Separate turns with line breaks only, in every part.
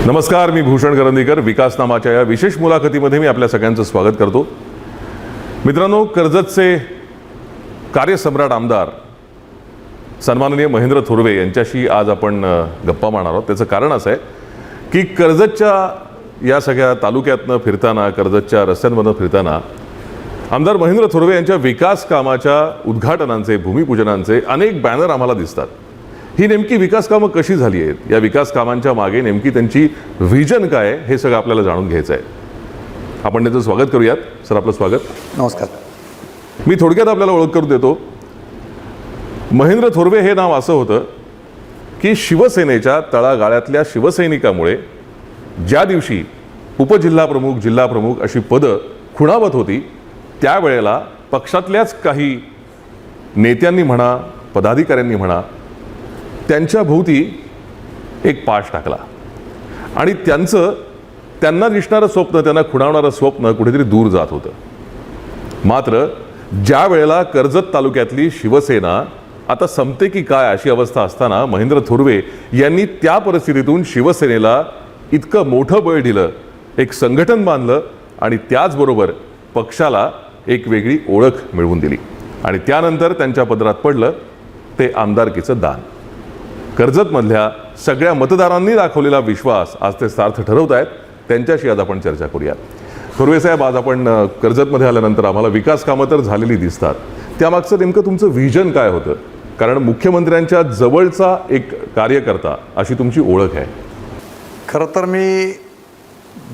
नमस्कार, मी भूषण करंदीकर. विकास नामाच्या या विशेष मुलाखतीमध्ये मी आपल्या सगळ्यांचं स्वागत करतो. मित्रांनो, कर्जतचे कार्यसम्राट आमदार सन्माननीय महेंद्र थोरवे यांच्याशी आज आपण गप्पा मारणार आहोत. त्याचं कारण असं आहे की कर्जतच्या या सगळ्या तालुक्यातनं फिरताना, कर्जतच्या रस्त्यांमधून फिरताना आमदार महेंद्र थोरवे यांच्या विकास कामाच्या उद्घाटनांचे, भूमिपूजनांचे अनेक बॅनर आम्हाला दिसतात. ही नेमकी विकास कामं कशी झाली आहेत, या विकास कामांच्या मागे नेमकी त्यांची व्हिजन काय आहे, हे सगळं आपल्याला जाणून घ्यायचं आहे. आपण त्यांचं स्वागत करूयात. सर, आपलं स्वागत.
नमस्कार.
मी थोडक्यात आपल्याला ओळख करून देतो. महेंद्र थोरवे हे नाव असं होतं की शिवसेनेच्या तळागाळातल्या शिवसैनिकामुळे ज्या दिवशी उपजिल्हाप्रमुख, जिल्हाप्रमुख अशी पदं खुणावत होती, त्यावेळेला पक्षातल्याच काही नेत्यांनी म्हणा, पदाधिकाऱ्यांनी म्हणा, त्यांच्या भोवती एक पाश टाकला आणि त्यांना दिसणारं स्वप्न, त्यांना खुणावणारं स्वप्न कुठेतरी दूर जात होतं. मात्र ज्या वेळेला कर्जत तालुक्यातली शिवसेना आता संपते की काय अशी अवस्था असताना महेंद्र थोरवे यांनी त्या परिस्थितीतून शिवसेनेला इतकं मोठं बळ दिलं, एक संघटन बांधलं आणि त्याचबरोबर पक्षाला एक वेगळी ओळख मिळवून दिली. आणि त्यानंतर त्यांच्या पदरात पडलं ते आमदारकीचं दान. कर्जतमधल्या सगळ्या मतदारांनी दाखवलेला विश्वास आज ते सार्थ ठरवत आहेत. त्यांच्याशी आज आपण चर्चा करूया. थोरवे साहेब, आज आपण कर्जतमध्ये आल्यानंतर आम्हाला विकास कामं तर झालेली दिसतात, त्यामागचं नेमकं तुमचं व्हिजन काय होतं? कारण मुख्यमंत्र्यांच्या जवळचा एक कार्यकर्ता अशी तुमची ओळख आहे.
खरं तर मी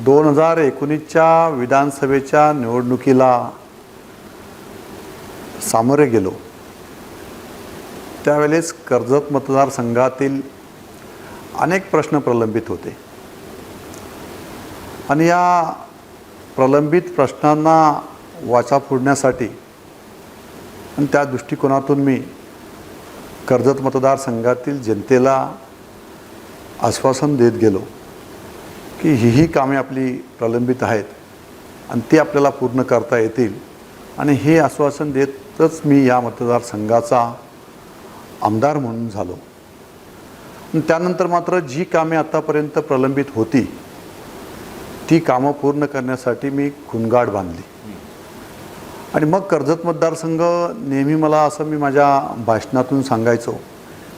2019च्या विधानसभेच्या निवडणुकीला सामोरे गेलो. त्यावेळेस कर्जत मतदारसंघातील अनेक प्रश्न प्रलंबित होते आणि या प्रलंबित प्रश्नांना वाचा फोडण्यासाठी आणि त्या दृष्टिकोनातून मी कर्जत मतदारसंघातील जनतेला आश्वासन देत गेलो की ही कामे आपली प्रलंबित आहेत आणि ती आपल्याला पूर्ण करता येतील. आणि हे आश्वासन देतच मी या मतदारसंघाचा आमदार म्हणून झालो. त्यानंतर मात्र जी कामे आतापर्यंत प्रलंबित होती ती कामं पूर्ण करण्यासाठी मी खुणगाड बांधली. आणि मग कर्जत मतदारसंघ नेहमी मला असं मी माझ्या भाषणातून सांगायचो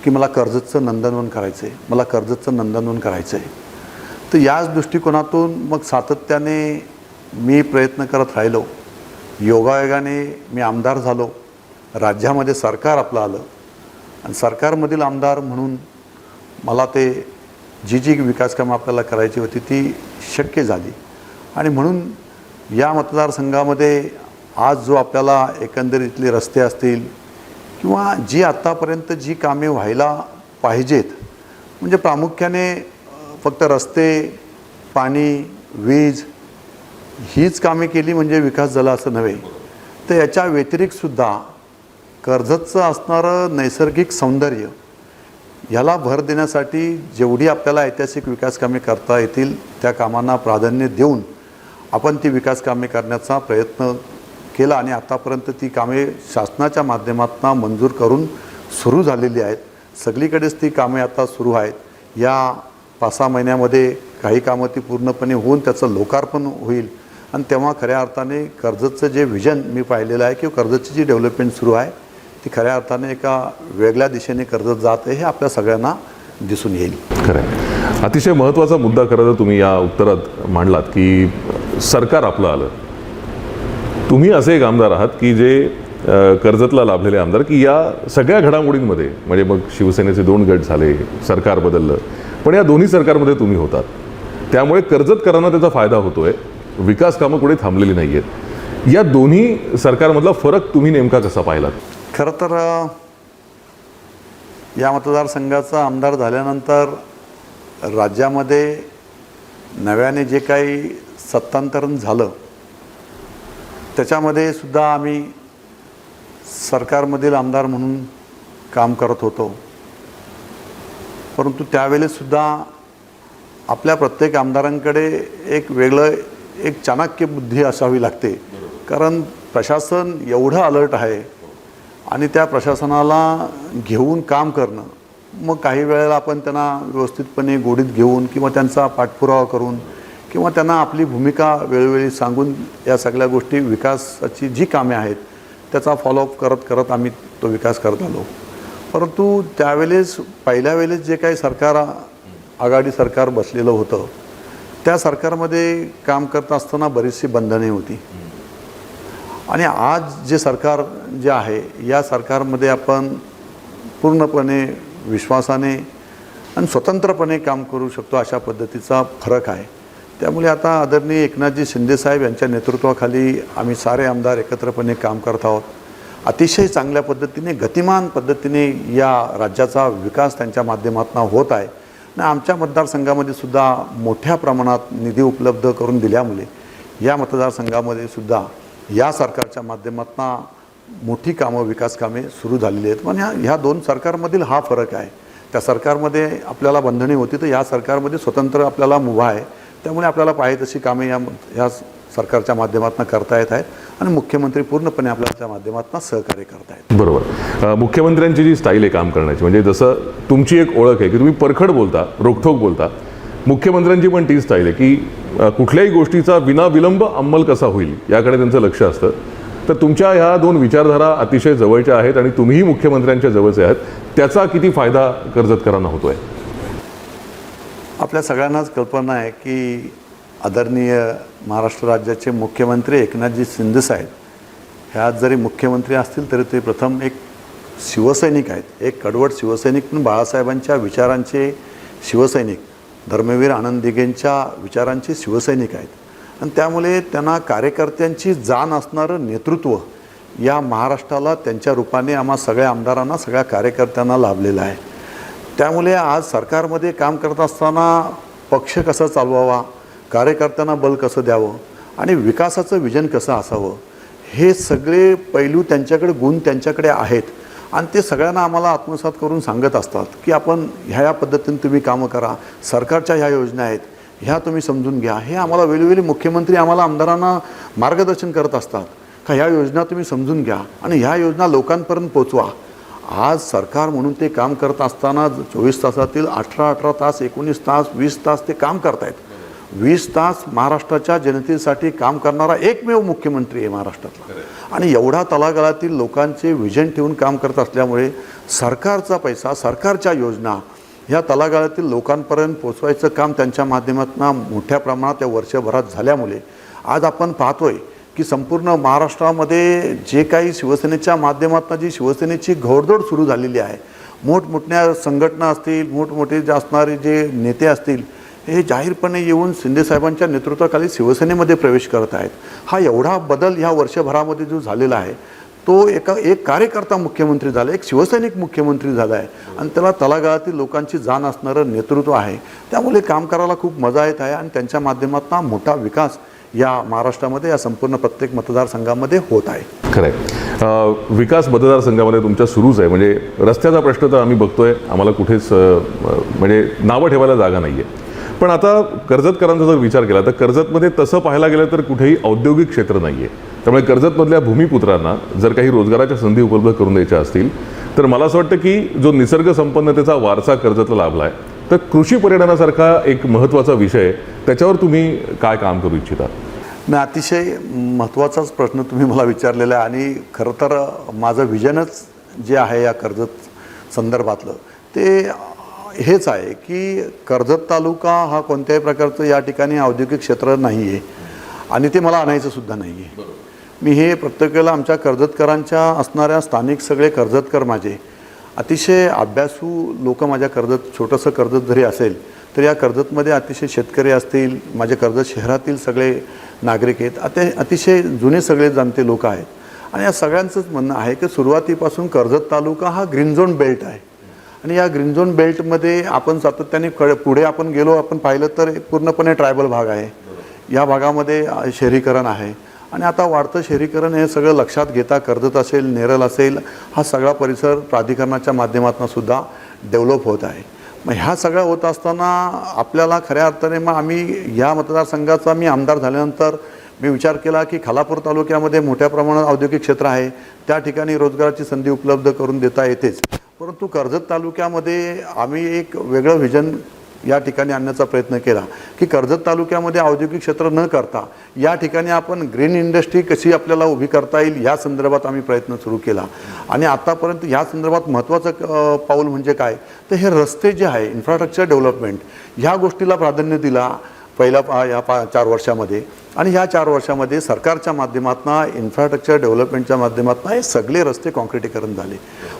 की मला कर्जतचं नंदनवन करायचं आहे, मला कर्जतचं नंदनवन करायचं आहे. तर याच दृष्टिकोनातून मग सातत्याने मी प्रयत्न करत राहिलो. योगायोगाने मी आमदार झालो. राज्यामध्ये सरकार आपलं आलं आणि सरकारमधील आमदार म्हणून मला ते जी विकास कामं आपल्याला करायची होती ती शक्य झाली. आणि म्हणून या मतदारसंघामध्ये आज जो आपल्याला एकंदरीतले रस्ते असतील किंवा जी आत्तापर्यंत जी कामे व्हायला पाहिजेत, म्हणजे प्रामुख्याने फक्त रस्ते, पाणी, वीज हीच कामे केली म्हणजे विकास झाला असं नव्हे, तर याच्या व्यतिरिक्तसुद्धा कर्जतचं असणारं नैसर्गिक सौंदर्य ह्याला भर देण्यासाठी जेवढी आपल्याला ऐतिहासिक विकास कामे करता येतील त्या कामांना प्राधान्य देऊन आपण ती विकास कामे करण्याचा प्रयत्न केला. आणि आतापर्यंत ती कामे शासनाच्या माध्यमातून मंजूर करून सुरू झालेली आहेत. सगळीकडेच ती कामे आता सुरू आहेत. या 5-6 महिन्यामध्ये काही कामं ती पूर्णपणे होऊन त्याचं लोकार्पण होईल आणि तेव्हा खऱ्या अर्थाने कर्जतचं जे व्हिजन मी पाहिलेलं आहे किंवा कर्जतची जी डेव्हलपमेंट सुरू आहे ती खऱ्या अर्थाने एका वेगळ्या दिशेने कर्जत जात आहे हे आपल्या सगळ्यांना दिसून येईल. खरं आहे.
अतिशय महत्त्वाचा मुद्दा खरं तर तुम्ही या उत्तरात मांडलात की सरकार आपलं आलं. तुम्ही असे एक आमदार आहात की जे कर्जतला लाभलेले आमदार, की या सगळ्या घडामोडींमध्ये, म्हणजे मग शिवसेनेचे 2 गट झाले, सरकार बदललं, पण या दोन्ही सरकारमध्ये तुम्ही होतात. त्यामुळे कर्जतकरांना त्याचा फायदा होतोय. विकास कामं कुठे थांबलेली नाही आहेत. या दोन्ही सरकारमधला फरक तुम्ही नेमका कसा पाहिलात?
खरं तर या मतदारसंघाचा आमदार झाल्यानंतर राज्यामध्ये नव्याने जे काही सत्तांतरण झालं त्याच्यामध्ये सुद्धा आम्ही सरकारमधील आमदार म्हणून काम करत होतो. परंतु त्यावेळेसुद्धा आपल्या प्रत्येक आमदारांकडे एक चाणक्य बुद्धी असावी लागते. कारण प्रशासन एवढं अलर्ट आहे आणि त्या प्रशासनाला घेऊन काम करणं मग काही वेळेला आपण त्यांना व्यवस्थितपणे गोडीत घेऊन किंवा त्यांचा पाठपुरावा करून किंवा त्यांना आपली भूमिका वेळोवेळी सांगून या सगळ्या गोष्टी विकासाची जी कामे आहेत त्याचा फॉलोअप करत करत आम्ही तो विकास करत आलो. परंतु त्यावेळेस पहिल्या वेळेस जे काही सरकार आघाडी सरकार बसलेलं होतं त्या सरकारमध्ये काम करत असताना बरीचशी बंधने होती आणि आज जे सरकार जे आहे या सरकारमध्ये आपण पूर्णपणे विश्वासाने आणि स्वतंत्रपणे काम करू शकतो अशा पद्धतीचा फरक आहे. त्यामुळे आता आदरणीय एकनाथजी शिंदेसाहेब यांच्या नेतृत्वाखाली आम्ही सारे आमदार एकत्रपणे काम करत आहोत. अतिशय चांगल्या पद्धतीने गतिमान पद्धतीने या राज्याचा विकास त्यांच्या माध्यमातून होत आहे आणि आमच्या मतदारसंघामध्ये सुद्धा मोठ्या प्रमाणात निधी उपलब्ध करून दिल्यामुळे या मतदारसंघामध्ये सुद्धा या सरकारच्या माध्यमातून मोठी कामं विकास कामे सुरू झालेली आहेत. पण ह्या दोन सरकारमधील हा फरक आहे. त्या सरकारमध्ये आपल्याला बंधने होती तर या सरकारमध्ये स्वतंत्र आपल्याला मुभा आहे. त्यामुळे आपल्याला पाहिजे तशी कामे या सरकारच्या माध्यमातून करता येत आहेत आणि मुख्यमंत्री पूर्णपणे आपल्याच्या माध्यमातून सहकार्य करत आहेत.
बरोबर. मुख्यमंत्र्यांची जी स्टाईल आहे काम करण्याची, म्हणजे जसं तुमची एक ओळख आहे की तुम्ही परखड बोलता, रोखठोक बोलता, मुख्यमंत्र्यांची पण ती स्टाईल आहे की कुठल्याही गोष्टीचा विनाविलंब अंमल कसा होईल याकडे त्यांचं लक्ष असतं. तर तुमच्या ह्या दोन विचारधारा अतिशय जवळच्या आहेत आणि तुम्हीही मुख्यमंत्र्यांच्या जवळचे आहात. त्याचा किती फायदा कर्जतकरांना होतोय?
आपल्या सगळ्यांनाच कल्पना आहे की आदरणीय महाराष्ट्र राज्याचे मुख्यमंत्री एकनाथजी शिंदेसाहेब ह्या जरी मुख्यमंत्री असतील तरी ते प्रथम एक शिवसैनिक आहेत. एक कडवट शिवसैनिक पण बाळासाहेबांच्या विचारांचे शिवसैनिक, धर्मवीर आनंद दिघेंच्या विचारांचे शिवसैनिक आहेत आणि त्यामुळे त्यांना कार्यकर्त्यांची जाण असणारं नेतृत्व या महाराष्ट्राला त्यांच्या रूपाने आम्हा सगळ्या आमदारांना, सगळ्या कार्यकर्त्यांना लाभलेलं आहे. त्यामुळे आज सरकारमध्ये काम करत असताना पक्ष कसा चालवावा, कार्यकर्त्यांना बल कसं द्यावं आणि विकासाचं विजन कसं असावं हे सगळे पैलू त्यांच्याकडे, गुण त्यांच्याकडे आहेत आणि ते सगळ्यांना आम्हाला आत्मसात करून सांगत असतात की आपण ह्या पद्धतीने तुम्ही कामं करा, सरकारच्या ह्या योजना आहेत ह्या तुम्ही समजून घ्या. हे आम्हाला वेळोवेळी मुख्यमंत्री आम्हाला आमदारांना मार्गदर्शन करत असतात का ह्या योजना तुम्ही समजून घ्या आणि ह्या योजना लोकांपर्यंत पोचवा. आज सरकार म्हणून ते काम करत असताना 24 तासातील 18 तास, 19 तास, 20 तास ते काम करतायत. 20 तास महाराष्ट्राच्या जनतेसाठी काम करणारा एकमेव मुख्यमंत्री आहे महाराष्ट्रातला आणि एवढा तळागाळातील लोकांचे विजन ठेवून काम करत असल्यामुळे सरकारचा पैसा, सरकारच्या योजना ह्या तळागाळातील लोकांपर्यंत पोचवायचं काम त्यांच्या माध्यमातून मोठ्या प्रमाणात या वर्षभरात झाल्यामुळे आज आपण पाहतोय की संपूर्ण महाराष्ट्रामध्ये जे काही शिवसेनेच्या माध्यमातून जी शिवसेनेची घोडदौड सुरू झालेली आहे, मोठमोठ्या संघटना असतील, मोठमोठे जे असणारे जे नेते असतील हे जाहीरपणे येऊन शिंदेसाहेबांच्या नेतृत्वाखाली शिवसेनेमध्ये प्रवेश करत आहेत. हा एवढा बदल ह्या वर्षभरामध्ये जो झालेला आहे तो एक कार्यकर्ता मुख्यमंत्री झाला, एक शिवसैनिक मुख्यमंत्री झाला आहे आणि त्याला तळागाळातील लोकांची जाण असणारं नेतृत्व आहे. त्यामुळे काम करायला खूप मजा येत आहे आणि त्यांच्या माध्यमातून मोठा विकास या महाराष्ट्रामध्ये, या संपूर्ण प्रत्येक मतदारसंघामध्ये होत आहे.
खरं आहे. विकास मतदारसंघामध्ये तुमच्या सुरूच आहे. म्हणजे रस्त्याचा प्रश्न तर आम्ही बघतोय, आम्हाला कुठेच म्हणजे नावं ठेवायला जागा नाही आहे. पण आता कर्जतकरांचा जर विचार केला तर कर्जतमध्ये तसं पाहायला गेलं तर कुठेही औद्योगिक क्षेत्र नाही आहे. त्यामुळे कर्जतमधल्या भूमिपुत्रांना जर काही रोजगाराच्या संधी उपलब्ध करून द्यायच्या असतील तर मला असं वाटतं की जो निसर्ग संपन्नतेचा वारसा कर्जतला लाभला आहे तर कृषी पर्यटनासारखा एक महत्त्वाचा विषय, त्याच्यावर तुम्ही काय काम करू इच्छिता?
नाही, अतिशय महत्त्वाचाच प्रश्न तुम्ही मला विचारलेला आहे आणि खरं तर माझं विजनच जे आहे या कर्जत संदर्भातलं ते हेच आहे की कर्जत तालुका हा कोणत्याही प्रकारचं या ठिकाणी औद्योगिक क्षेत्र नाही आहे आणि ते मला आणायचं सुद्धा नाही आहे. मी हे प्रत्येक वेळेला आमच्या कर्जतकरांच्या असणाऱ्या स्थानिक सगळे कर्जतकर माझे अतिशय अभ्यासू लोक, माझ्या कर्जत छोटंसं कर्जत जरी असेल तर या कर्जतमध्ये अतिशय शेतकरी असतील, माझे कर्जत शहरातील सगळे नागरिक आहेत, अतिशय जुने सगळे जाणते लोक आहेत आणि या सगळ्यांचंच म्हणणं आहे की सुरुवातीपासून कर्जत तालुका हा ग्रीन झोन बेल्ट आहे आणि या ग्रीन झोन बेल्टमध्ये आपण सातत्याने पुढे आपण गेलो, आपण पाहिलं तर पूर्णपणे ट्रायबल भाग आहे. या भागामध्ये शहरीकरण आहे आणि आता वाढतं शहरीकरण हे सगळं लक्षात घेता कर्जत असेल, नेरळ असेल, हा सगळा परिसर प्राधिकरणाच्या माध्यमातून सुद्धा डेव्हलप होत आहे. मग ह्या सगळ्या होत असताना आपल्याला खऱ्या अर्थाने मग आम्ही या मतदारसंघाचा मी आमदार झाल्यानंतर मी विचार केला की खालापूर तालुक्यामध्ये मोठ्या प्रमाणात औद्योगिक क्षेत्र आहे, त्या ठिकाणी रोजगाराची संधी उपलब्ध करून देता येतेच. परंतु कर्जत तालुक्यामध्ये आम्ही एक वेगळं व्हिजन या ठिकाणी आणण्याचा प्रयत्न केला की कर्जत तालुक्यामध्ये औद्योगिक क्षेत्र न करता या ठिकाणी आपण ग्रीन इंडस्ट्री कशी आपल्याला उभी करता येईल या संदर्भात आम्ही प्रयत्न सुरू केला. आणि आतापर्यंत या संदर्भात महत्त्वाचं पाऊल म्हणजे काय तर हे रस्ते जे आहे इन्फ्रास्ट्रक्चर डेव्हलपमेंट ह्या गोष्टीला प्राधान्य दिला पहिल्या 4 वर्षामध्ये. आणि ह्या 4 वर्षामध्ये सरकारच्या माध्यमातून इन्फ्रास्ट्रक्चर डेव्हलपमेंटच्या माध्यमातून हे सगळे रस्ते कॉन्क्रिटीकरण झाले.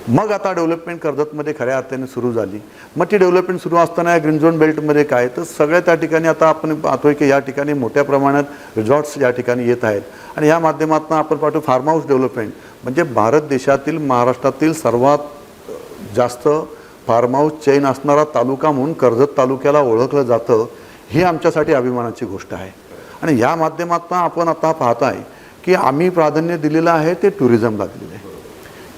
मग आता डेव्हलपमेंट कर्जतमध्ये खऱ्या अर्थाने सुरू झाली. मग ती डेव्हलपमेंट सुरू असताना या ग्रीन झोन बेल्टमध्ये काय तर सगळ्या त्या ठिकाणी आता आपण पाहतोय की या ठिकाणी मोठ्या प्रमाणात रिसॉर्ट्स या ठिकाणी येत आहेत. आणि या माध्यमातून आपण पाहतो फार्म हाऊस डेव्हलपमेंट म्हणजे भारत देशातील महाराष्ट्रातील सर्वात जास्त फार्म हाऊस चेन असणारा तालुका म्हणून कर्जत तालुक्याला ओळखलं जातं. ही आमच्यासाठी अभिमानाची गोष्ट आहे. आणि या माध्यमातून आपण आता पाहताय की आम्ही प्राधान्य दिलेलं आहे ते टुरिझमला दिलेलं आहे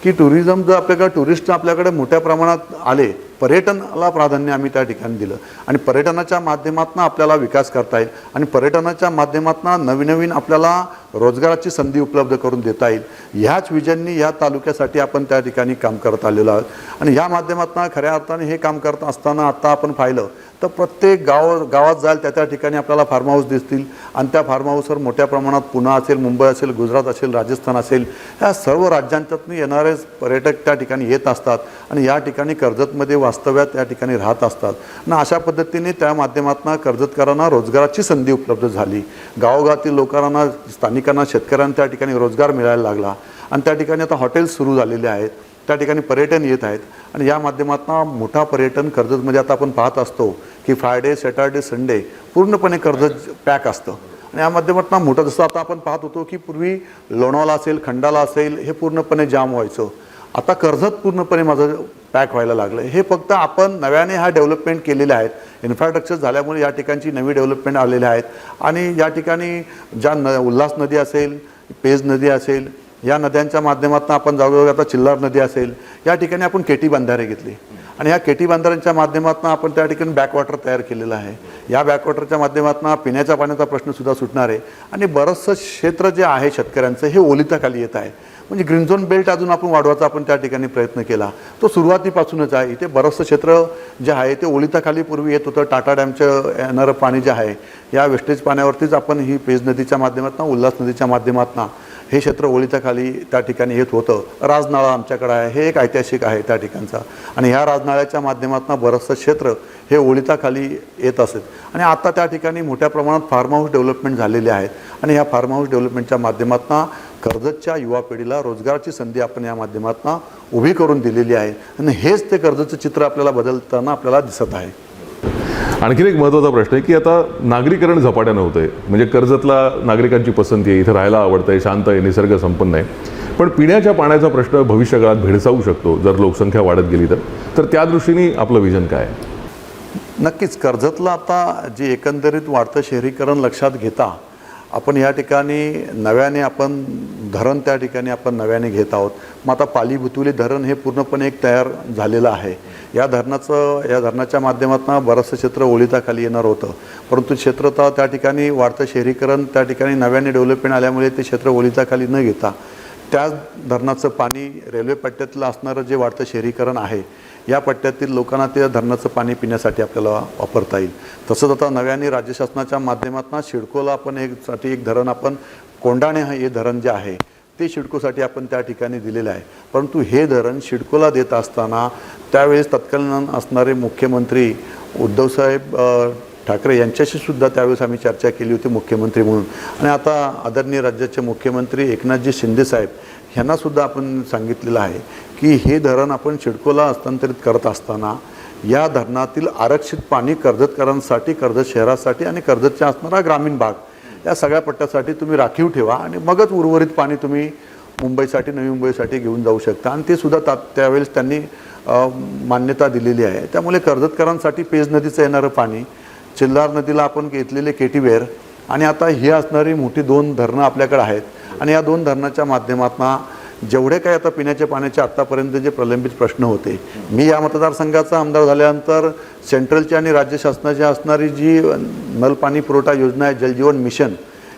की टुरिझम जर आपल्याकडे टुरिस्ट आपल्याकडे मोठ्या प्रमाणात आले पर्यटनाला प्राधान्य आम्ही त्या ठिकाणी दिलं. आणि पर्यटनाच्या माध्यमातून आपल्याला विकास करता येईल आणि पर्यटनाच्या माध्यमातून नवीन आपल्याला रोजगाराची संधी उपलब्ध करून देता येईल. ह्याच विजननी या तालुक्यासाठी आपण त्या ठिकाणी काम करत आलेलो आहोत. आणि या माध्यमातून खऱ्या अर्थाने हे काम करत असताना आता आपण पाहिलं तर प्रत्येक गावात जाईल त्या ठिकाणी आपल्याला फार्म हाऊस दिसतील. आणि त्या फार्म हाऊसवर मोठ्या प्रमाणात पुणे असेल, मुंबई असेल, गुजरात असेल, राजस्थान असेल ह्या सर्व राज्यांच्यातून येणारे पर्यटक त्या ठिकाणी येत असतात आणि या ठिकाणी कर्जतमध्ये वास्तव्यात या ठिकाणी राहत असतात. आणि अशा पद्धतीने त्या माध्यमातून कर्जतकरांना रोजगाराची संधी उपलब्ध झाली. गावोगावातील लोकांना, स्थानिकांना, शेतकऱ्यांना त्या ठिकाणी रोजगार मिळायला लागला. आणि त्या ठिकाणी आता हॉटेल्स सुरू झालेले आहेत. त्या ठिकाणी पर्यटन येत आहेत. आणि या माध्यमातून मोठा पर्यटन कर्जतमध्ये आता आपण पाहत असतो की फ्रायडे, सॅटर्डे, संडे पूर्णपणे कर्जत पॅक असतं. आणि या माध्यमातून मोठं जसं आता आपण पाहत होतो की पूर्वी लोणावळा असेल, खंडाला असेल हे पूर्णपणे जाम व्हायचं. आता कर्जत पूर्णपणे माझं पॅक व्हायला लागलं. हे फक्त आपण नव्याने हा डेव्हलपमेंट केलेले आहेत. इन्फ्रास्ट्रक्चर झाल्यामुळे या ठिकाणची नवी डेव्हलपमेंट आलेले आहेत. आणि या ठिकाणी ज्या उल्हास नदी असेल, पेज नदी असेल या नद्यांच्या माध्यमातून आपण जागोजागी आता चिल्लार नदी असेल या ठिकाणी आपण केटी बंधारे घेतली. आणि ह्या केटी बंधाऱ्यांच्या माध्यमातून आपण त्या ठिकाणी बॅकवॉटर तयार केलेलं आहे. या बॅकवॉटरच्या माध्यमातून पिण्याच्या पाण्याचा प्रश्नसुद्धा सुटणार आहे. आणि बरंचसं क्षेत्र जे आहे शेतकऱ्यांचं हे ओलिताखाली येत आहे. म्हणजे ग्रीन झोन बेल्ट अजून आपण वाढवायचा आपण त्या ठिकाणी प्रयत्न केला. तो सुरुवातीपासूनच आहे. इथे बरंचसं क्षेत्र जे आहे ते ओलिताखाली पूर्वी येत होतं. टाटा डॅमचं येणारं पाणी जे आहे या वेस्टेज पाण्यावरतीच आपण ही पेज नदीच्या माध्यमातून, उल्हास नदीच्या माध्यमातून हे क्षेत्र ओलिताखाली त्या ठिकाणी येत होतं. राजनाळा आमच्याकडे आहे. हे एक ऐतिहासिक आहे त्या ठिकाणचा. आणि ह्या राजनाळ्याच्या माध्यमातून बरंचसं क्षेत्र हे ओलिताखाली येत असत. आणि आता त्या ठिकाणी मोठ्या प्रमाणात फार्म हाऊस डेव्हलपमेंट झालेले आहेत. आणि ह्या फार्म हाऊस डेव्हलपमेंटच्या माध्यमातून कर्जतच्या युवा पिढीला रोजगाराची संधी आपण या माध्यमातून उभी करून दिलेली आहे. आणि हेच ते कर्जतचं चित्र आपल्याला बदलताना आपल्याला दिसत आहे.
आणखीन एक महत्त्वाचा प्रश्न आहे की आता नागरीकरण झपाट्यानं होतं आहे. म्हणजे कर्जतला नागरिकांची पसंती आहे, इथं राहायला आवडतं आहे, शांत आहे, निसर्ग संपन्न आहे. पण पिण्याच्या पाण्याचा प्रश्न भविष्यकाळात भेडसावू शकतो जर लोकसंख्या वाढत गेली तर त्या दृष्टीने आपलं विजन काय आहे?
नक्कीच कर्जतला आता जे एकंदरीत वाढतं शहरीकरण लक्षात घेता आपण या ठिकाणी नव्याने आपण धरण त्या ठिकाणी आपण नव्याने घेत आहोत. मग आता पाली बुतुली धरण हे पूर्णपणे एक तयार झालेलं आहे. या धरणाच्या माध्यमातून बरंचसं क्षेत्र ओलिताखाली येणार होतं. परंतु क्षेत्र तर त्या ठिकाणी वाढतं शहरीकरण त्या ठिकाणी नव्याने डेव्हलपमेंट आल्यामुळे ते क्षेत्र ओलिताखाली न घेता त्या धरणाचं पाणी रेल्वे पट्ट्यातलं असणारं जे वाढतं शहरीकरण आहे या पट्ट्यातील लोकांना त्या धरणाचं पाणी पिण्यासाठी आपल्याला वापरता येईल. तसंच आता नव्याने राज्य शासनाच्या माध्यमातून सिडकोला आपण एक धरण आपण कोंडाणे हे धरण जे आहे ते सिडकोसाठी आपण त्या ठिकाणी दिलेलं आहे. परंतु हे धरण सिडकोला देत असताना त्यावेळेस तत्कालीन असणारे मुख्यमंत्री उद्धवसाहेब ठाकरे यांच्याशी सुद्धा त्यावेळेस आम्ही चर्चा केली होती मुख्यमंत्री म्हणून. आणि आता आदरणीय राज्याचे मुख्यमंत्री एकनाथजी शिंदेसाहेब ह्यांनासुद्धा आपण सांगितलेलं आहे की हे धरण आपण सिडकोला हस्तांतरित करत असताना या धरणातील आरक्षित पाणी कर्जतकरांसाठी, कर्जत शहरासाठी आणि कर्जतच्या असणारा ग्रामीण भाग या सगळ्या पट्ट्यासाठी तुम्ही राखीव ठेवा आणि मगच उर्वरित पाणी तुम्ही मुंबईसाठी, नवी मुंबईसाठी घेऊन जाऊ शकता. आणि ते सुद्धा त्यावेळेस त्यांनी मान्यता दिलेली आहे. त्यामुळे कर्जतकरांसाठी पेज नदीचं येणारं पाणी, चिल्लार नदीला आपण घेतलेले केटीवेर आणि आता ही असणारी मोठी 2 धरणं आपल्याकडे आहेत. आणि या 2 धरणाच्या माध्यमातून जेवढे काही आता पिण्याच्या पाण्याचे आत्तापर्यंत जे प्रलंबित प्रश्न होते, मी या मतदारसंघाचा आमदार झाल्यानंतर सेंट्रलची आणि राज्य शासनाची असणारी जी नल पाणी पुरवठा योजना आहे जलजीवन मिशन,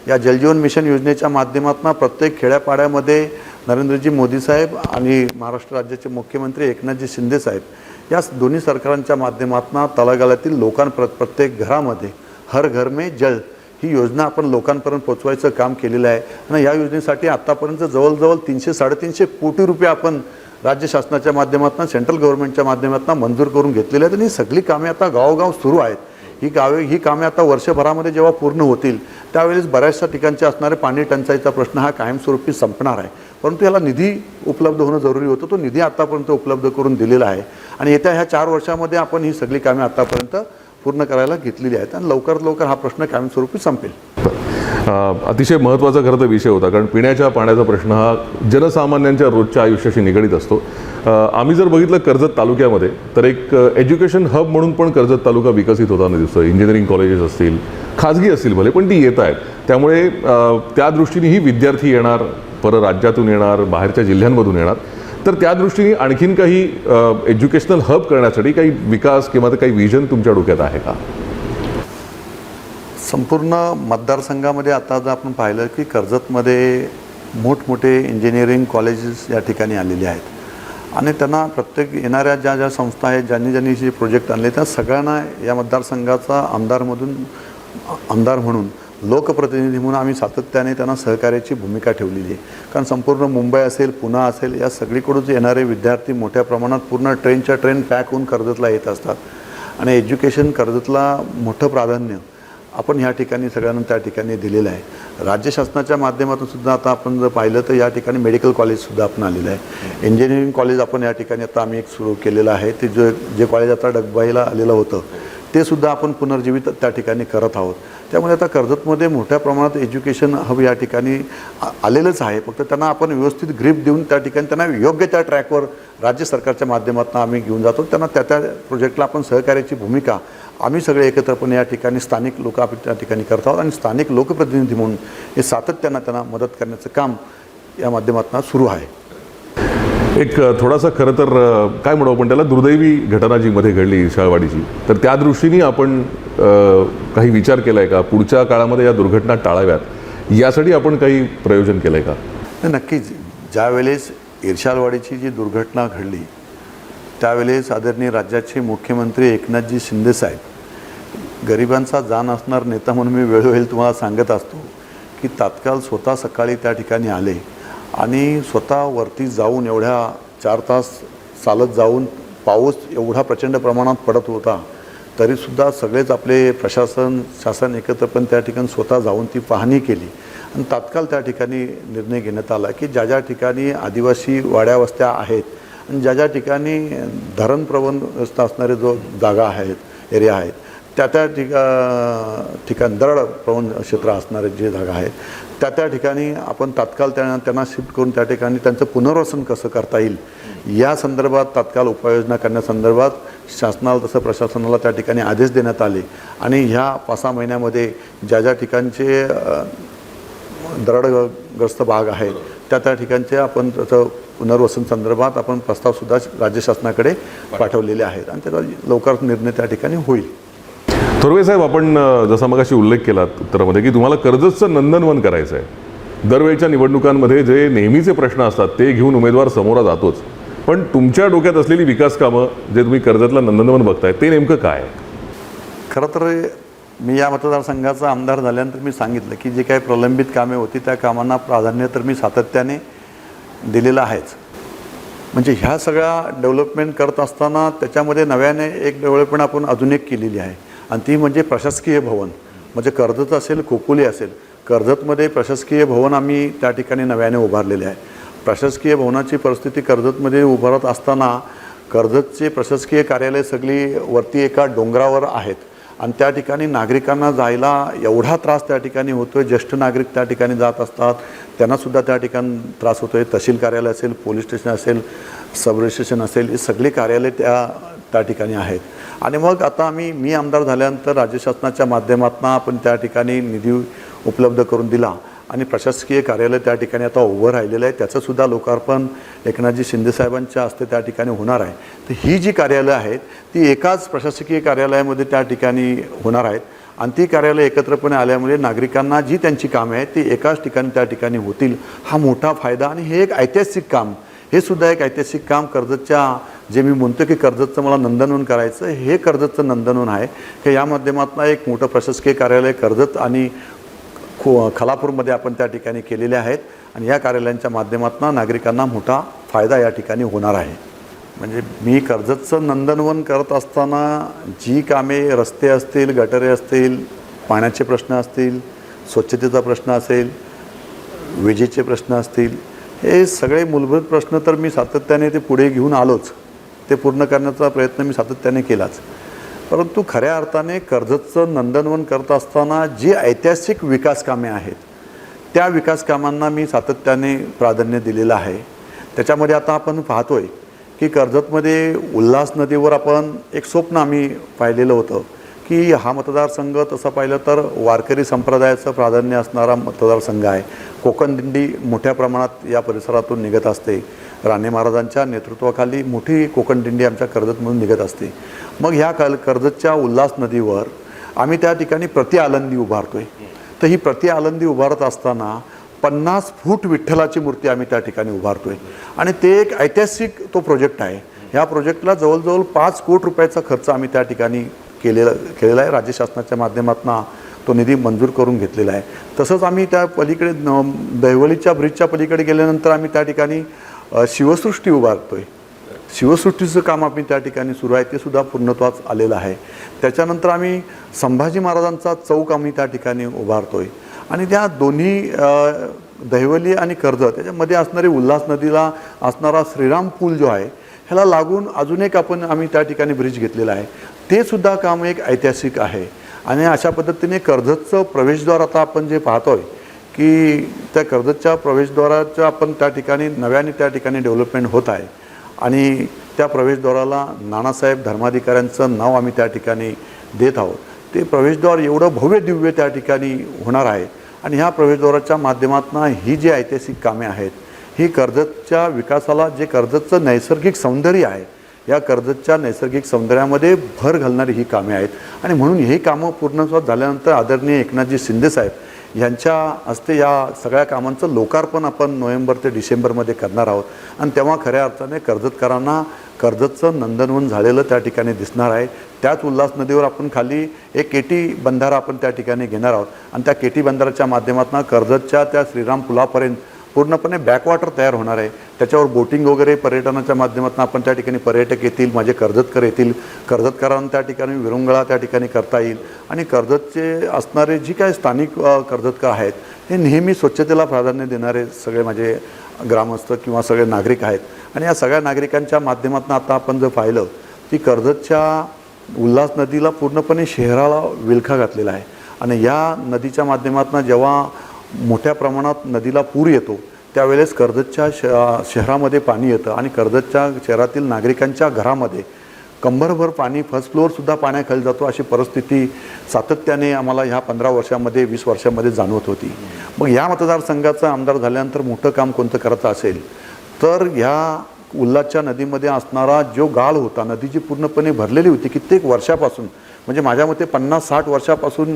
या जलजीवन मिशन योजनेच्या माध्यमातून प्रत्येक खेड्यापाड्यामध्ये नरेंद्रजी मोदी साहेब आणि महाराष्ट्र राज्याचे मुख्यमंत्री एकनाथजी शिंदे साहेब या दोन्ही सरकारांच्या माध्यमातून तळागाळातील प्रत्येक घरामध्ये हर घर में जल ही योजना आपण लोकांपर्यंत पोहोचवायचं काम केलेलं आहे आणि या योजनेसाठी आत्तापर्यंत जवळजवळ 300-350 कोटी रुपये आपण राज्य शासनाच्या माध्यमातून सेंट्रल गव्हर्नमेंटच्या माध्यमातून मंजूर करून घेतलेली आहेत आणि ही सगळी कामे आता गावोगाव सुरू आहेत. ही कामे आता वर्षभरामध्ये जेव्हा पूर्ण होतील त्यावेळेस बऱ्याचशा ठिकाणचे असणारे पाणी टंचाईचा प्रश्न हा कायमस्वरूपी संपणार आहे. परंतु याला निधी उपलब्ध होणं जरुरी होतं. तो निधी आतापर्यंत उपलब्ध करून दिलेला आहे आणि येत्या ह्या 4 वर्षामध्ये आपण ही सगळी कामे आतापर्यंत पूर्ण करायला घेतलेली आहेत आणि लवकरात लवकर हा प्रश्न कायमस्वरूपी संपेल.
अतिशय महत्त्वाचा खरं तर विषय होता, कारण पिण्याच्या पाण्याचा प्रश्न हा जनसामान्यांच्या रोजच्या आयुष्याशी निगडीत असतो. आम्ही जर बघितलं कर्जत तालुक्यामध्ये तर एक एज्युकेशन हब म्हणून पण कर्जत तालुका विकसित होताना दिसतो. इंजिनिअरिंग कॉलेजेस असतील, खाजगी असतील भले, पण ती येत आहेत. त्यामुळे त्या दृष्टीनेही विद्यार्थी येणार, परराज्यातून येणार, बाहेरच्या जिल्ह्यांमधून येणार. तर त्या दृष्टीने आणखीन काही एज्युकेशनल हब करण्यासाठी काही विकास किंवा काही विजन तुमच्या डोक्यात आहे का?
संपूर्ण मतदारसंघामध्ये आता जर आपण पाहिलं की कर्जतमध्ये मोठमोठे इंजिनिअरिंग कॉलेजेस या ठिकाणी आलेले आहेत आणि त्यांना प्रत्येक येणाऱ्या ज्या संस्था आहेत, ज्यांनी जे प्रोजेक्ट आणले त्या सगळ्यांना या मतदारसंघाचा आमदार म्हणून लोकप्रतिनिधी म्हणून आम्ही सातत्याने त्यांना सहकार्याची भूमिका ठेवलेली आहे. कारण संपूर्ण मुंबई असेल, पुणे असेल, या सगळीकडून येणारे विद्यार्थी मोठ्या प्रमाणात पूर्ण ट्रेन पॅक होऊन कर्जतला येत असतात आणि एज्युकेशन कर्जतला मोठं प्राधान्य आपण ह्या ठिकाणी सगळ्यांना त्या ठिकाणी दिलेलं आहे. राज्य शासनाच्या माध्यमातून सुद्धा आता आपण जर पाहिलं तर या ठिकाणी मेडिकल कॉलेजसुद्धा आपण आलेलं आहे. इंजिनिअरिंग कॉलेज आपण या ठिकाणी आता आम्ही एक सुरू केलेलं आहे. ते जे कॉलेज आता डगबाईला आलेलं होतं ते सुद्धा आपण पुनर्जीवित त्या ठिकाणी करत आहोत. त्यामुळे आता कर्जतमध्ये मोठ्या प्रमाणात एज्युकेशन हब या ठिकाणी आलेलंच आहे. फक्त त्यांना आपण व्यवस्थित ग्रीप देऊन त्या ठिकाणी त्यांना योग्य त्या ट्रॅकवर राज्य सरकारच्या माध्यमातून आम्ही घेऊन जातो. त्यांना त्या प्रोजेक्टला आपण सहकार्याची भूमिका आम्ही सगळे एकत्रपणे या ठिकाणी स्थानिक लोक आपण त्या ठिकाणी करत आहोत आणि स्थानिक लोकप्रतिनिधी म्हणून हे सातत्यानं त्यांना मदत करण्याचं काम या माध्यमातून सुरू आहे.
एक थोडासा खरं तर काय म्हणू आपण त्याला, दुर्दैवी घटना जी मध्ये घडली शाळवाडीची, तर त्या दृष्टीने आपण काही विचार केला आहे का? पुढच्या काळामध्ये या दुर्घटना टाळाव्यात यासाठी आपण काही प्रयोजन केलं आहे का?
नक्कीच. ज्यावेळेस इर्शालवाडीची जी दुर्घटना घडली त्यावेळेस आदरणीय राज्याचे मुख्यमंत्री एकनाथजी शिंदे साहेब, गरिबांचा जाण असणार नेता म्हणून मी वेळोवेळी तुम्हाला सांगत असतो की तात्काळ स्वतः सकाळी त्या ठिकाणी आले आणि स्वतः वरती जाऊन एवढ्या 4 तास चालत जाऊन, पाऊस एवढा प्रचंड प्रमाणात पडत होता तरीसुद्धा सगळेच आपले शासन एकत्र पण त्या ठिकाणी स्वतः जाऊन ती पाहणी केली आणि तात्काळ त्या ठिकाणी निर्णय घेण्यात आला की ज्या ठिकाणी आदिवासी वाड्या वस्त्या आहेत आणि ज्या ठिकाणी धरण प्रवण असणारे जो जागा आहेत, एरिया आहेत, त्या ठिकाण दरड प्रवण क्षेत्र असणारे जे जागा आहेत त्या ठिकाणी आपण तात्काळ त्यांना शिफ्ट करून त्या ठिकाणी त्यांचं पुनर्वसन कसं करता येईल या संदर्भात तात्काळ उपाययोजना करण्यासंदर्भात शासनाला तसं प्रशासनाला त्या ठिकाणी आदेश देण्यात आले आणि ह्या 5-6 महिन्यामध्ये ज्या ठिकाणचे दरडग्रस्त भाग आहेत त्या ठिकाणचे आपण त्याचं पुनर्वसन संदर्भात आपण प्रस्तावसुद्धा राज्य शासनाकडे पाठवलेले आहेत आणि त्याचा लवकरच निर्णय त्या ठिकाणी होईल.
थोरवे साहेब, आपण जसा मगाशी उल्लेख केलात उत्तरामध्ये की तुम्हाला कर्जतचं नंदनवन करायचं आहे. दरवेळच्या निवडणुकांमध्ये जे नेहमीचे प्रश्न असतात ते घेऊन उमेदवार समोर जातोच, पण तुमच्या डोक्यात असलेली विकास कामं जे तुम्ही कर्जतला नंदनवन बघताय ते नेमकं काय?
खरं तर मी या मतदारसंघाचा आमदार झाल्यानंतर मी सांगितलं की जे काही प्रलंबित कामे होती त्या कामांना प्राधान्य तर मी सातत्याने दिलेलं आहेच. म्हणजे ह्या सगळ्या डेव्हलपमेंट करत असताना त्याच्यामध्ये नव्याने एक डेव्हलपमेंट आपण अजून एक केलेली आहे आणि ती म्हणजे प्रशासकीय भवन. म्हणजे कर्जत असेल, खोपोली असेल, कर्जतमध्ये प्रशासकीय भवन आम्ही त्या ठिकाणी नव्याने उभारलेले आहे. प्रशासकीय भवनाची परिस्थिती कर्जतमध्ये उभारत असताना कर्जतचे प्रशासकीय कार्यालय सगळी वरती एका डोंगरावर आहेत आणि त्या ठिकाणी नागरिकांना जायला एवढा त्रास त्या ठिकाणी होतो आहे. ज्येष्ठ नागरिक त्या ठिकाणी जात असतात, त्यांनासुद्धा त्या ठिकाणी त्रास होतो आहे. तहसील कार्यालय असेल, पोलीस स्टेशन असेल, सब रजिस्ट्रेशन असेल, हे सगळे कार्यालय त्या ठिकाणी आहेत. आणि मग आता मी आमदार झाल्यानंतर राज्य शासनाच्या माध्यमातून आपण त्या ठिकाणी निधी उपलब्ध करून दिला आणि प्रशासकीय कार्यालय त्या ठिकाणी आता उभं राहिलेलं आहे. त्याचंसुद्धा लोकार्पण एकनाथजी शिंदे साहेबांच्या हस्ते त्या ठिकाणी होणार आहे. तर ही जी कार्यालय आहेत ती एकाच प्रशासकीय कार्यालयामध्ये त्या ठिकाणी होणार आहेत आणि ती कार्यालय एकत्रपणे आल्यामुळे नागरिकांना जी त्यांची कामे आहेत ती एकाच ठिकाणी त्या ठिकाणी होतील, हा मोठा फायदा. आणि हे एक ऐतिहासिक काम, हे सुद्धा एक ऐतिहासिक काम कर्जतच्या, जे मी म्हणतो की कर्जतचं मला नंदनवन करायचं, हे कर्जतचं नंदनवन आहे की या माध्यमातून एक मोठं प्रशासकीय कार्यालय कर्जत आणि खालापूरमध्ये आपण त्या ठिकाणी केलेले आहेत. आणि या कार्यालयांच्या माध्यमातून नागरिकांना मोठा फायदा या ठिकाणी होणार आहे. म्हणजे मी कर्जतचं नंदनवन करत असताना जी कामे, रस्ते असतील, गटारे असतील, पाण्याचे प्रश्न असतील, स्वच्छतेचा प्रश्न असेल, विजेचे प्रश्न असतील, हे सगळे मूलभूत प्रश्न तर मी सातत्याने ते पुढे घेऊन आलोच, ते पूर्ण करण्याचा प्रयत्न मी सातत्याने केलाच. परंतु खऱ्या अर्थाने कर्जतचं नंदनवन करत असताना जी ऐतिहासिक विकास कामे आहेत त्या विकास कामांना मी सातत्याने प्राधान्य दिलेलं आहे. त्याच्यामध्ये आता आपण पाहतोय की कर्जतमध्ये उल्हास नदीवर आपण एक स्वप्न आम्ही पाहिलेलं होतं की हा मतदारसंघ तसं पाहिलं तर वारकरी संप्रदायाचं प्राधान्य असणारा मतदारसंघ आहे. कोकण दिंडी मोठ्या प्रमाणात या परिसरातून निघत असते. राणे महाराजांच्या नेतृत्वाखाली मोठी कोकण दिंडी आमच्या कर्जतमधून निघत असते. मग ह्या कर्जतच्या उल्हास नदीवर आम्ही त्या ठिकाणी प्रति आलंदी उभारतोय. तर ही प्रति आलंदी उभारत असताना 50 फूट विठ्ठलाची मूर्ती आम्ही त्या ठिकाणी उभारतोय आणि ते एक ऐतिहासिक तो प्रोजेक्ट आहे. ह्या प्रोजेक्टला जवळजवळ 5 कोटी रुपयाचा खर्च आम्ही त्या ठिकाणी केलेला आहे. राज्य शासनाच्या माध्यमातून तो निधी मंजूर करून घेतलेला आहे. तसंच आम्ही त्या पलीकडे दहिवलीच्या ब्रिजच्या पलीकडे गेल्यानंतर आम्ही त्या ठिकाणी शिवसृष्टी उभारतोय. शिवसृष्टीचं काम आम्ही त्या ठिकाणी सुरू आहे, ते सुद्धा पूर्णत्वास आलेलं आहे. त्याच्यानंतर आम्ही संभाजी महाराजांचा चौक आम्ही त्या ठिकाणी उभारतोय. आणि त्या दोन्ही दहिवली आणि कर्जत त्याच्यामध्ये असणारी उल्हास नदीला असणारा श्रीराम पूल जो आहे ह्याला लागून अजून एक आम्ही त्या ठिकाणी ब्रिज घेतलेला आहे. ते सुद्धा काम एक ऐतिहासिक आहे. आणि अशा पद्धतीने कर्जतचं प्रवेशद्वार आता आपण जे पाहतोय की त्या कर्जतच्या प्रवेशद्वाराचं आपण त्या ठिकाणी नव्याने त्या ठिकाणी डेव्हलपमेंट होत आहे. आणि त्या प्रवेशद्वाराला नानासाहेब धर्माधिकाऱ्यांचं नाव आम्ही त्या ठिकाणी देत आहोत. ते प्रवेशद्वार एवढं भव्य दिव्य त्या ठिकाणी होणार आहे. आणि ह्या प्रवेशद्वाराच्या माध्यमातून ही जी ऐतिहासिक कामे आहेत ही कर्जतच्या विकासाला, जे कर्जतचं नैसर्गिक सौंदर्य आहे, या कर्जतच्या नैसर्गिक सौंदर्यामध्ये भर घालणारी ही कामे आहेत. आणि म्हणून ही कामं पूर्णत्वास झाल्यानंतर आदरणीय एकनाथजी शिंदेसाहेब यांच्या हस्ते या सगळ्या कामांचं लोकार्पण आपण नोव्हेंबर ते डिसेंबरमध्ये करणार आहोत. आणि तेव्हा खऱ्या अर्थाने कर्जतकरांना कर्जतचं नंदनवन झालेलं त्या ठिकाणी दिसणार आहे. त्याच उल्हास नदीवर आपण खाली एक केटी बंधारा आपण त्या ठिकाणी घेणार आहोत. आणि त्या केटी बंधाराच्या माध्यमातून कर्जतच्या त्या श्रीराम पुलापर्यंत पूर्णपणे बॅकवॉटर तयार होणार आहे. त्याच्यावर बोटिंग वगैरे पर्यटनाच्या माध्यमातून आपण त्या ठिकाणी पर्यटक येतील, माझे कर्जतकर येतील, कर्जतकरांना त्या ठिकाणी विरंगुळा त्या ठिकाणी करता येईल. आणि कर्जतचे असणारे जी काही स्थानिक कर्जतकर आहेत हे नेहमी स्वच्छतेला प्राधान्य देणारे सगळे माझे ग्रामस्थ किंवा सगळे नागरिक आहेत. आणि या सगळ्या नागरिकांच्या माध्यमातून आता आपण जर पाहिलं की कर्जतच्या उल्हास नदीला पूर्णपणे शहराला विळखा घातलेला आहे. आणि या नदीच्या माध्यमातून जेव्हा मोठ्या प्रमाणात नदीला पूर येतो त्यावेळेस कर्जतच्या शहरामध्ये पाणी येतं आणि कर्जतच्या शहरातील नागरिकांच्या घरामध्ये कंबरभर पाणी, फर्स्ट फ्लोअरसुद्धा पाण्याखाली जातो. अशी परिस्थिती सातत्याने आम्हाला ह्या 15 वर्षामध्ये 20 वर्षामध्ये जाणवत होती. मग या मतदारसंघाचा आमदार झाल्यानंतर मोठं काम कोणतं करायचं असेल तर ह्या उल्हासच्या नदीमध्ये असणारा जो गाळ होता, नदी जी पूर्णपणे भरलेली होती कित्येक वर्षापासून, म्हणजे माझ्या मते 50-60 वर्षापासून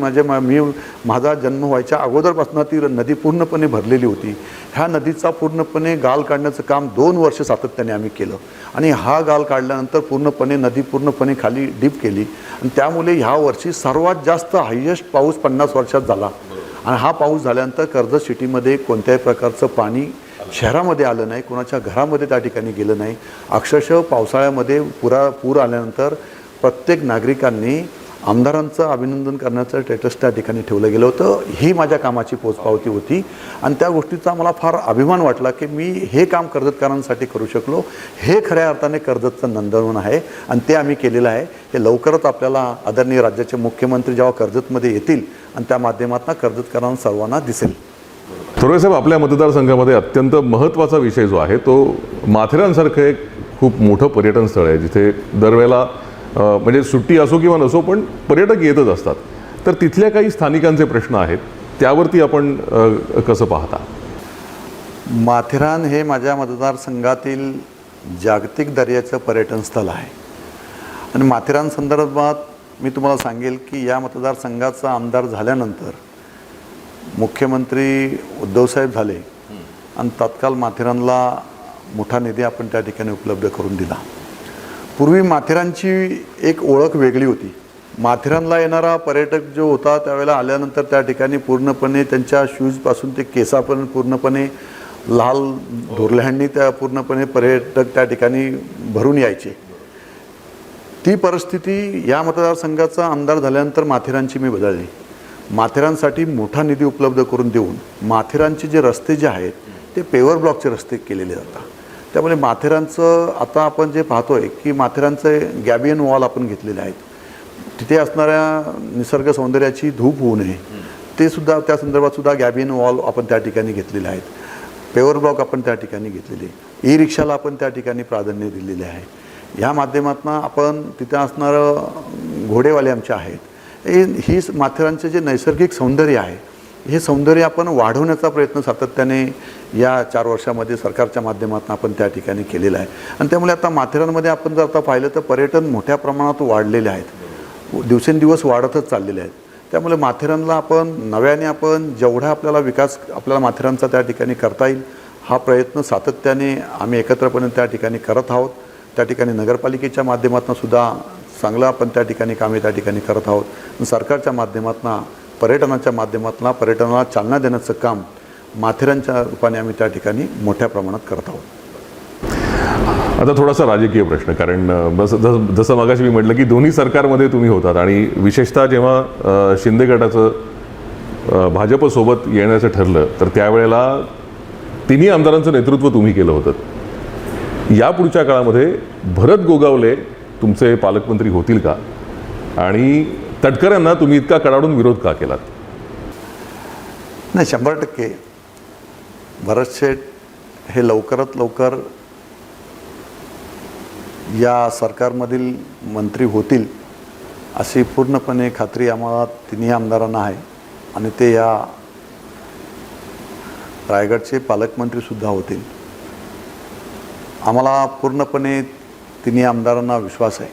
माझा जन्म व्हायच्या अगोदरपासून ती नदी पूर्णपणे भरलेली होती. ह्या नदीचा पूर्णपणे गाळ काढण्याचं काम 2 वर्ष सातत्याने आम्ही केलं. आणि हा गाळ काढल्यानंतर पूर्णपणे नदी पूर्णपणे खाली डीप केली. आणि त्यामुळे ह्या वर्षी सर्वात जास्त हायेस्ट पाऊस 50 वर्षात झाला. आणि हा पाऊस झाल्यानंतर कर्जत सिटीमध्ये कोणत्याही प्रकारचं पाणी शहरामध्ये आलं नाही, कोणाच्या घरामध्ये त्या ठिकाणी गेलं नाही. अक्षरशः पावसाळ्यामध्ये पूर आल्यानंतर प्रत्येक नागरिकांनी आमदारांचं अभिनंदन करण्याचं स्टेटस त्या ठिकाणी ठेवलं गेलं होतं. ही माझ्या कामाची पोचपावती होती. आणि त्या गोष्टीचा मला फार अभिमान वाटला की मी हे काम कर्जतकरांसाठी करू शकलो. हे खऱ्या अर्थाने कर्जतचं नंदनवन आहे आणि ते आम्ही केलेलं आहे. हे लवकरच आपल्याला आदरणीय राज्याचे मुख्यमंत्री जेव्हा कर्जतमध्ये येतील आणि त्या माध्यमातून कर्जतकरांना सर्वांना दिसेल.
थोरवेसाहेब, आपल्या मतदारसंघामध्ये अत्यंत महत्त्वाचा विषय जो आहे तो माथेरानसारखं एक खूप मोठं पर्यटन स्थळ आहे जिथे दरवेळेला म्हणजे सुट्टी असो किंवा नसो पण पर्यटक येतच असतात. तर तिथल्या काही स्थानिकांचे प्रश्न आहेत त्यावरती आपण कसं पाहता?
माथेरान हे माझ्या मतदारसंघातील जागतिक दर्जाचं पर्यटन स्थळ आहे. आणि माथेरान संदर्भात मी तुम्हाला सांगेल की या मतदारसंघाचा आमदार झाल्यानंतर मुख्यमंत्री उद्धवसाहेब झाले आणि तत्काळ माथेरानला मोठा निधी आपण त्या ठिकाणी उपलब्ध करून दिला. पूर्वी माथेरानची एक ओळख वेगळी होती. माथेरानला येणारा पर्यटक जो होता त्यावेळेला आल्यानंतर त्या ठिकाणी पूर्णपणे त्यांच्या शूजपासून ते केसापर्यंत पूर्णपणे लाल धुरल्यांनी त्या पूर्णपणे पर्यटक त्या ठिकाणी भरून यायचे. ती परिस्थिती या मतदारसंघाचा आमदार झाल्यानंतर माथेरानची मी बदलली. माथेरानसाठी मोठा निधी उपलब्ध करून देऊन माथेरानचे जे रस्ते जे आहेत ते पेवर ब्लॉकचे रस्ते केलेले जातात. त्यामुळे माथेरानचं आता आपण जे पाहतोय की माथेरानचे गॅबियन वॉल आपण घेतलेले आहेत. तिथे असणाऱ्या निसर्ग सौंदर्याची धूप होऊ नये ते सुद्धा त्या संदर्भात सुद्धा गॅबियन वॉल आपण त्या ठिकाणी घेतलेले आहेत. पेवर ब्लॉक आपण त्या ठिकाणी घेतलेले. ई रिक्षाला आपण त्या ठिकाणी प्राधान्य दिलेले आहे. ह्या माध्यमातून आपण तिथे असणारं घोडेवाले आमचे आहेत. ही माथेरानचे जे नैसर्गिक सौंदर्य आहे हे सौंदर्य आपण वाढवण्याचा प्रयत्न सातत्याने या 4 वर्षामध्ये सरकारच्या माध्यमातून आपण त्या ठिकाणी केलेला आहे. आणि त्यामुळे आता माथेरानमध्ये आपण जर आता पाहिलं तर पर्यटन मोठ्या प्रमाणात वाढलेले आहेत. दिवसेंदिवस वाढतच चाललेले आहेत. त्यामुळे माथेरानला आपण नव्याने आपण जेवढा आपल्याला विकास आपल्याला माथेरानचा त्या ठिकाणी करता येईल हा प्रयत्न सातत्याने आम्ही एकत्रपणे त्या ठिकाणी करत आहोत. त्या ठिकाणी नगरपालिकेच्या माध्यमातून सुद्धा चांगलं आपण त्या ठिकाणी कामे त्या ठिकाणी करत आहोत. सरकारच्या माध्यमातून पर्यटनाच्या माध्यमातून पर्यटनाला चालना देण्याचं काम माथेरानच्या रूपाने आम्ही त्या ठिकाणी मोठ्या प्रमाणात करत आहोत.
आता थोडासा राजकीय प्रश्न, कारण जसं मगाशी मी म्हटलं की दोन्ही सरकारमध्ये तुम्ही होतात आणि विशेषतः जेव्हा शिंदे गटाचं भाजपसोबत येण्याचं ठरलं तर त्यावेळेला तिन्ही आमदारांचं नेतृत्व तुम्ही केलं होतं. यापुढच्या काळामध्ये भरत गोगावले तुमचे पालकमंत्री होतील का आणि तटकऱ्यांना तुम्ही इतका कडाडून विरोध का केलात?
नाही, 100% भरत शेठ हे लवकरात लवकर या सरकारमधील मंत्री होतील अशी पूर्णपणे खात्री आम्हाला तिन्ही आमदारांना आहे. आणि ते या रायगडचे पालकमंत्रीसुद्धा होतील. आम्हाला पूर्णपणे तिन्ही आमदारांना विश्वास आहे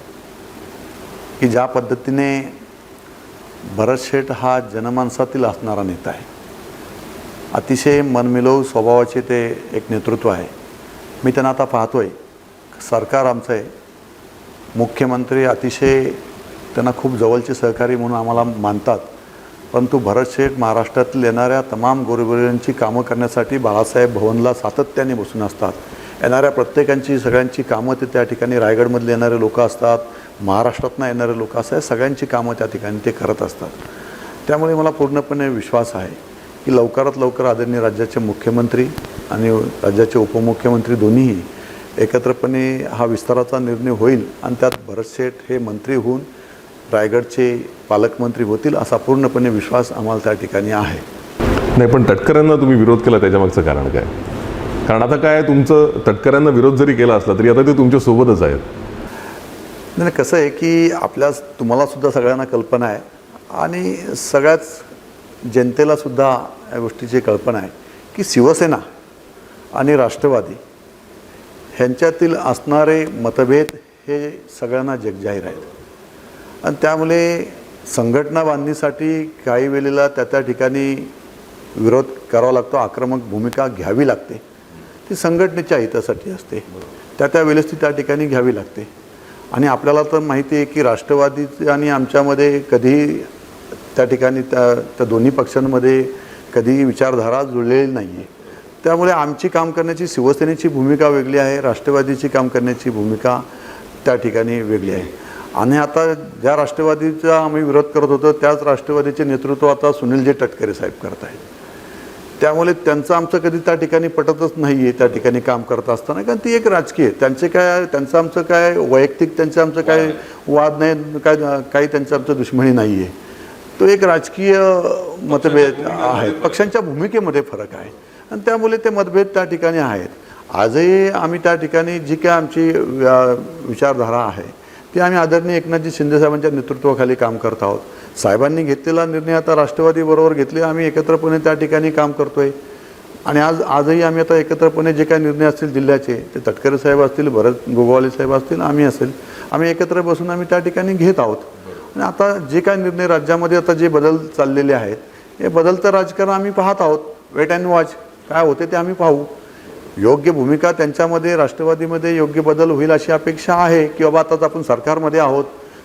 की ज्या पद्धतीने भरत शेठ हा जनमानसातील असणारा नेता आहे. अतिशय मनमिळावू स्वभावाचे ते एक नेतृत्व आहे. मी त्यांना आता पाहतोय. सरकार आमचं आहे. मुख्यमंत्री अतिशय त्यांना खूप जवळचे सहकारी म्हणून आम्हाला मानतात. परंतु भरत शेठ महाराष्ट्रातील येणाऱ्या तमाम गोरगरिबांची कामं करण्यासाठी बाळासाहेब भवनला सातत्याने बसून असतात. येणाऱ्या प्रत्येकांची सगळ्यांची कामं ते त्या ठिकाणी रायगडमधले येणारे लोक असतात, महाराष्ट्रातून येणारे लोक असतात, सगळ्यांची कामं त्या ठिकाणी ते करत असतात. त्यामुळे मला पूर्णपणे विश्वास आहे की लवकरात लवकर आदरणीय राज्याचे मुख्यमंत्री आणि राज्याचे उपमुख्यमंत्री दोन्हीही एकत्रपणे हा विस्ताराचा निर्णय होईल आणि त्यात भरत शेठ हे मंत्री होऊन रायगडचे पालकमंत्री होतील असा पूर्णपणे विश्वास आम्हाला त्या ठिकाणी आहे.
नाही, पण तटकऱ्यांना तुम्ही विरोध केला त्याच्यामागचं कारण काय? कारण आता काय तुमचं तटकऱ्यांना विरोध जरी केला असला तरी आता ते तुमच्यासोबतच आहेत.
नाही, कसं आहे की तुम्हालासुद्धा सगळ्यांना कल्पना आहे आणि सगळ्याच जनतेलासुद्धा या गोष्टीची कल्पना आहे की शिवसेना आणि राष्ट्रवादी ह्यांच्यातील असणारे मतभेद हे सगळ्यांना जगजाहीर आहेत. आणि त्यामुळे संघटना बांधणीसाठी काही वेळेला त्या ठिकाणी विरोध करावा लागतो, आक्रमक भूमिका घ्यावी लागते. ती संघटनेच्या हितासाठी असते. त्या वेळेस ती त्या ठिकाणी घ्यावी लागते. आणि आपल्याला तर माहिती आहे की राष्ट्रवादी आणि आमच्यामध्ये कधीही त्या ठिकाणी त्या दोन्ही पक्षांमध्ये कधीही विचारधारा जुळलेली नाही आहे. त्यामुळे आमची काम करण्याची शिवसेनेची भूमिका वेगळी आहे, राष्ट्रवादीची काम करण्याची भूमिका त्या ठिकाणी वेगळी आहे. आणि आता ज्या राष्ट्रवादीचा आम्ही विरोध करत होतो त्याच राष्ट्रवादीचे नेतृत्व आता सुनीलजी तटकरे साहेब करत आहेत. त्यामुळे त्यांचं आमचं कधी त्या ठिकाणी पटतच नाही आहे त्या ठिकाणी काम करत असताना. कारण ती एक राजकीय त्यांचं आमचं काय वैयक्तिक त्यांचं आमचं काय वाद नाही, काही त्यांचं आमचं दुश्मनी नाही आहे. तो एक राजकीय मतभेद आहेत, पक्षांच्या भूमिकेमध्ये फरक आहे आणि त्यामुळे ते मतभेद त्या ठिकाणी आहेत. आजही आम्ही त्या ठिकाणी जी काय आमची विचारधारा आहे ती आम्ही आदरणीय एकनाथजी शिंदेसाहेबांच्या नेतृत्वाखाली काम करत आहोत. साहेबांनी घेतलेला निर्णय आता राष्ट्रवादीबरोबर घेतले, आम्ही एकत्रपणे त्या ठिकाणी काम करतो आहे. आणि आजही आम्ही आता एकत्रपणे जे काही निर्णय असतील जिल्ह्याचे ते तटकरे साहेब असतील, भरत गोगावले साहेब असतील, आम्ही एकत्र बसून आम्ही त्या ठिकाणी घेत आहोत. आणि आता जे काय निर्णय राज्यामध्ये आता जे बदल चाललेले आहेत हे बदलतं राजकारण आम्ही पाहत आहोत. वेट अँड वॉच काय होते ते आम्ही पाहू. योग्य भूमिका त्यांच्यामध्ये राष्ट्रवादीमध्ये योग्य बदल होईल अशी अपेक्षा आहे की बाबा आताच आपण सरकारमध्ये आहोत,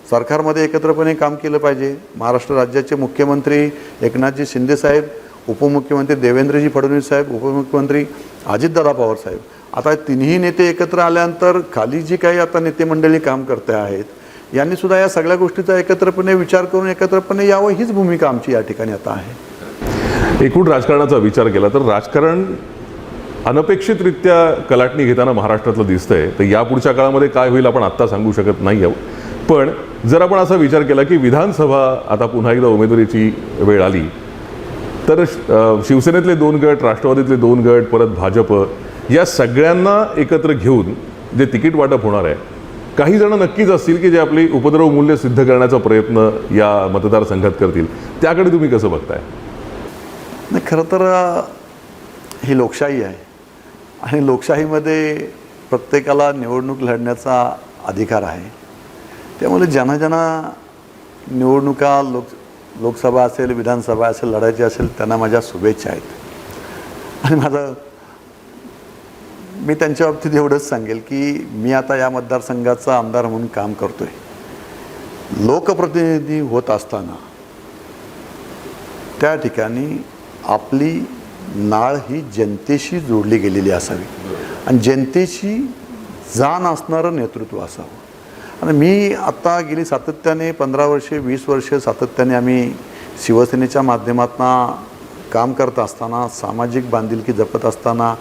सरकारमध्ये एकत्रपणे काम केलं पाहिजे. महाराष्ट्र राज्याचे मुख्यमंत्री एकनाथजी शिंदे साहेब, उपमुख्यमंत्री देवेंद्रजी फडणवीस साहेब, उपमुख्यमंत्री अजितदादा पवार साहेब, आता तिन्ही नेते एकत्र आल्यानंतर खाली जी काही आता नेते मंडळी काम करते आहेत यांनी सुद्धा या सगळ्या गोष्टीचा एकत्रपणे विचार करून एकत्रपणे यावं हीच भूमिका आमची या ठिकाणी आता आहे.
एकूण राजकारणाचा विचार केला तर राजकारण अनपेक्षितरित्या कलाटणी घेताना महाराष्ट्रातलं दिसतंय. तर यापुढच्या काळामध्ये काय होईल आपण आत्ता सांगू शकत नाही आहोत. पण जर आपण असा विचार केला की विधानसभा आता पुन्हा एकदा उमेदवारीची वेळ आली तर शिवसेनेतले 2 गट, राष्ट्रवादीतले 2 गट, परत भाजप या सगळ्यांना एकत्र घेऊन जे तिकीट वाटप होणार आहे, काही जण नक्कीच असतील की जे आपली उपद्रव मूल्य सिद्ध करण्याचा प्रयत्न या मतदारसंघात करतील. त्याकडे तुम्ही कसं बघताय?
नाही, खरं तर ही लोकशाही आहे आणि लोकशाहीमध्ये प्रत्येकाला निवडणूक लढण्याचा अधिकार आहे. त्यामुळे ज्यांना ज्यांना निवडणुका लोकसभा असेल, विधानसभा असेल, लढायची असेल त्यांना माझ्या शुभेच्छा आहेत. आणि मी त्यांच्या बाबतीत एवढंच सांगेल की मी आता या मतदारसंघाचा आमदार म्हणून काम करतोय. लोकप्रतिनिधी होत असताना त्या ठिकाणी आपली नाळ ही जनतेशी जोडली गेलेली असावी आणि जनतेची जाण असणारं नेतृत्व असावं. आणि मी आत्ता गेली सातत्याने 15 वर्षे 20 वर्षे सातत्याने आम्ही शिवसेनेच्या माध्यमातून काम करत असताना, सामाजिक बांधिलकी जपत असताना,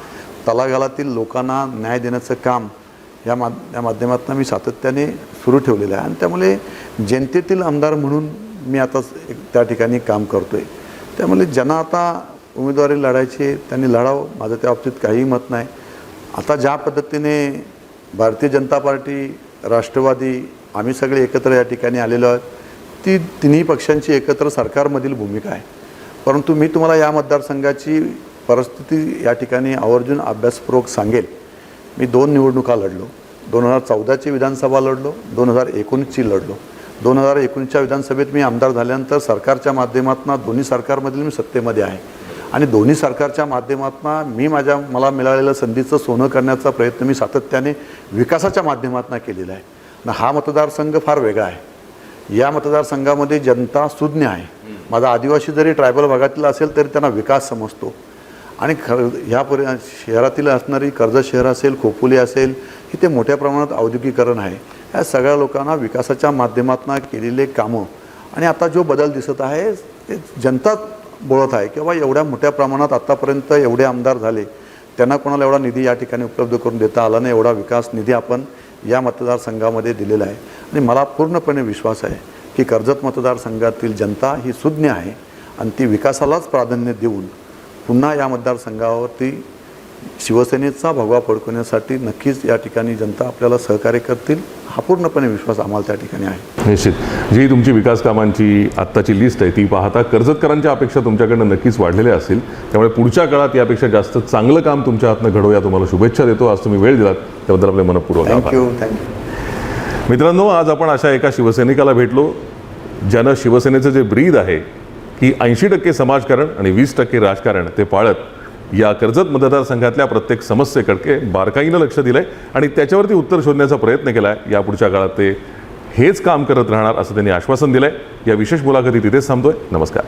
तळागाळातील लोकांना न्याय देण्याचं काम या माध्यमातून मी सातत्याने सुरू ठेवलेलं आहे. आणि त्यामुळे जनतेतील आमदार म्हणून मी आता त्या ठिकाणी काम करतो आहे. त्यामुळे ज्यांना आता उमेदवारी लढायची त्यांनी लढावं, माझं त्या बाबतीत काहीही मत नाही. आता ज्या पद्धतीने भारतीय जनता पार्टी, राष्ट्रवादी आम्ही सगळे एकत्र या ठिकाणी आलेलो आहोत, ती तिन्ही पक्षांची एकत्र सरकारमधील भूमिका आहे. परंतु मी तुम्हाला या मतदारसंघाची परिस्थिती या ठिकाणी आवर्जून अभ्यासपूर्वक सांगेल. मी 2 निवडणुका लढलो. 2014ची विधानसभा लढलो, 2019ची लढलो. 2019च्या विधानसभेत मी आमदार झाल्यानंतर सरकारच्या माध्यमातून दोन्ही सरकारमधील मी सत्तेमध्ये आहे आणि दोन्ही सरकारच्या माध्यमातून मला मिळालेलं संधीचं सोनं करण्याचा प्रयत्न मी सातत्याने विकासाच्या माध्यमातून केलेला आहे. हा मतदारसंघ फार वेगळा आहे. या मतदारसंघामध्ये जनता सुज्ञ आहे. माझा आदिवासी जरी ट्रायबल भागातील असेल तरी त्यांना विकास समजतो. आणि ह्या शहरातील असणारी कर्जत शहर असेल, खोपोली असेल, इथे मोठ्या प्रमाणात औद्योगिकीकरण आहे. या सगळ्या लोकांना विकासाच्या माध्यमातून केलेले कामं आणि आता जो बदल दिसत आहे ते जनता बोलत आहे किंवा एवढ्या मोठ्या प्रमाणात आत्तापर्यंत एवढे आमदार झाले, त्यांना कोणाला एवढा निधी या ठिकाणी उपलब्ध करून देता आला नाही. एवढा विकास निधी आपण या मतदारसंघामध्ये दिलेला आहे. आणि मला पूर्णपणे विश्वास आहे की कर्जत मतदारसंघातील जनता ही सुज्ञ आहे आणि ती विकासालाच प्राधान्य देऊन पुन्हा या मतदारसंघावरती शिवसेनेचा भगवा फडकवण्यासाठी नक्कीच या ठिकाणी जनता आपल्याला सहकार्य करतील, हा पूर्णपणे विश्वास आम्हाला त्या ठिकाणी आहे.
निश्चित जी तुमची विकास कामांची आत्ताची लिस्ट आहे ती पाहता कर्जतकरांच्या अपेक्षा तुमच्याकडनं नक्कीच वाढलेल्या असतील. त्यामुळे पुढच्या काळात यापेक्षा जास्त चांगलं काम तुमच्या हातनं घडवूया, तुम्हाला शुभेच्छा देतो. आज तुम्ही वेळ दिलात त्याबद्दल आपले मनपूर्वक आभार.
थँक्यू.
मित्रांनो, आज आपण अशा एका शिवसैनिकाला भेटलो ज्यानं शिवसेनेचं जे ब्रीद आहे की 80% समाजकारण आणि 20% राजकारण ते पाळत या कर्जत मतदारसंघातल्या प्रत्येक समस्येकडे बारकाईनं लक्ष दिलं आहे आणि त्याच्यावरती उत्तर शोधण्याचा प्रयत्न केला आहे. यापुढच्या काळात ते हेच काम करत राहणार असं त्यांनी आश्वासन दिलं आहे. या विशेष मुलाखतीत इथेच थांबतोय. नमस्कार.